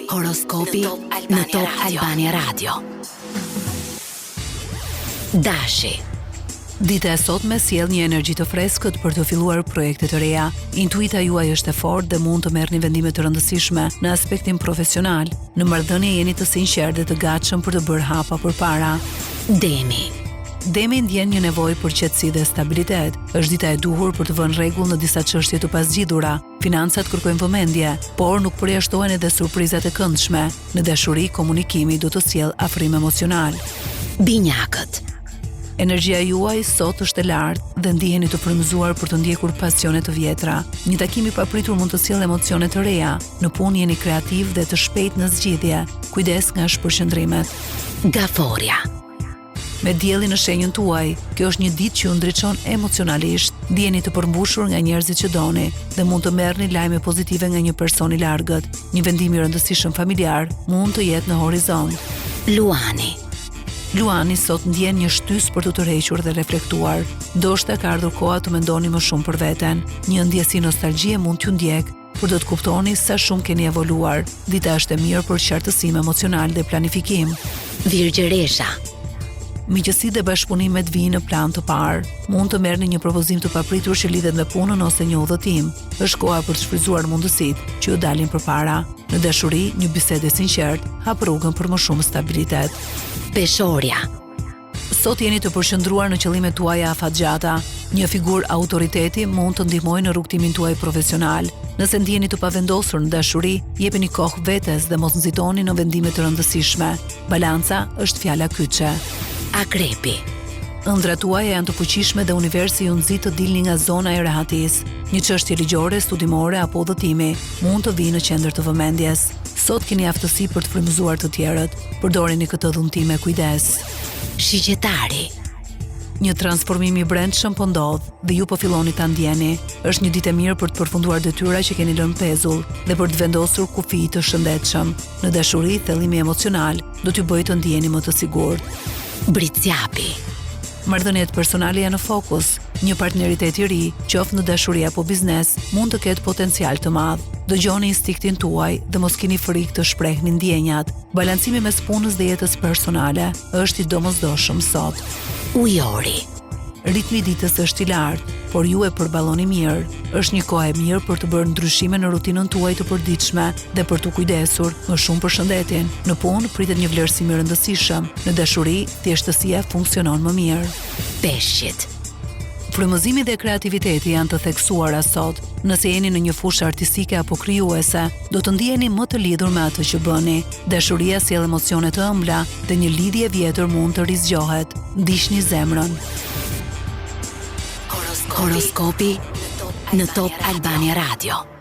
Horoskopi në Top Albania Radio. Dashi. Dita e sotme sjell një energji të freskët për të filluar projekte të reja. Intuita juaj është e fortë dhe mund të merrni vendime të rëndësishme në aspektin profesional. Në marrëdhënie jeni të sinqertë dhe të gatshëm për të bërë hapa përpara. Demi ndjen një nevojë për qetësi dhe stabilitet. Është dita e duhur për të vënë rregull në disa çështje të pasgjidhura. Financat kërkojnë vëmendje, por nuk përjashtohen edhe surprizat e këndshme. Në dashuri, komunikimi do të sjellë afrim emocional. Binjakët. Energjia juaj sot është e lartë dhe ndiheni të frymëzuar për të ndjekur pasione të vjetra. Një takim i papritur mund të sjellë emocione të reja. Në punë jeni kreativ dhe të shpejt në zgjidhje. Kujdes nga shpërqendrimet. Gaforia. Me diellin në shenjën tuaj, kjo është një ditë që ju ndriçon emocionalisht. Ndjeni të përmbushur nga njerëzit që doni dhe mund të merrni lajme pozitive nga një person i largët. Një vendim i rëndësishëm familjar mund të jetë në horizont. Luani sot ndjen një shtys për të tërhequr dhe reflektuar. Ndoshta ka ardhur koha të mendoni më shumë për veten. Një ndjesi nostalgjie mund t'ju ndjek, por do të kuptoni sa shumë keni evoluar. Dita është e mirë për qartësim emocional dhe planifikim. Virgjëresha. Miqësi dhe bashkëpunimet vijnë në plan të parë. Mund të merrni një propozim të papritur që lidhet me punën ose një udhëtim. Është koha për të shfrytzuar mundësitë që ju dalin përpara. Në dashuri, një bisedë e sinqertë hap rrugën për më shumë stabilitet. Peshorja. Sot jeni të përqendruar në qëllimet tuaja afatgjata. Një figurë autoriteti mund të ndihmojë në rrugtimin tuaj profesional. Nëse ndjeni të pavendosur në dashuri, jepeni kohë vetes dhe mos nxitoni në vendime të rëndësishme. Balanca është fjala kyçe. Akrepi. Ëndrat tuaja janë të fuqishme dhe universi ju nxit të dilni nga zona e rehatisë. Një çështje ligjore, studimore apo udhëtimi mund të vijë në qendër të vëmendjes. Sot keni aftësi për të frymëzuar të tjerët. Përdoreni këtë dhuntim me kujdes. Shigjetari. Një transformim i brendshëm po ndodh dhe ju po filloni ta ndjeni. Është një ditë e mirë për të përfunduar detyra që keni lënë pezull dhe për të vendosur kufi të shëndetshëm. Në dashuri, thellimi emocional do t'ju bëjë të ndjeni më të sigurt. Britsjapi. Marrëdhëniet personale janë në fokus. Një partneritet i ri, qoftë në dashuri apo biznes, mund të ketë potencial të madh. Dëgjoni instinktin tuaj dhe mos keni frikë të shprehni ndjenjat. Balancimi mes punës dhe jetës personale është i domosdoshëm sot. Ujori. Ritmi i ditës është i lartë, por ju e përballoni mirë. Është një kohë e mirë për të bërë ndryshime në rutinën tuaj të përditshme dhe për të kujdesur më shumë për shëndetin. Në punë pritet një vlerësim i rëndësishëm. Në dashuri, thjeshtësia funksionon më mirë. Peshqit. Frymëzimi dhe kreativiteti janë të theksuara sot. Nëse jeni në një fushë artistike apo krijuese, do të ndiheni më të lidhur me atë që bëni. Dashuria sjell emocione të ëmbla dhe një lidhje vjetër mund të rizgjohet. Ndiqni zemrën. Horoskopi në Top Albania Radio.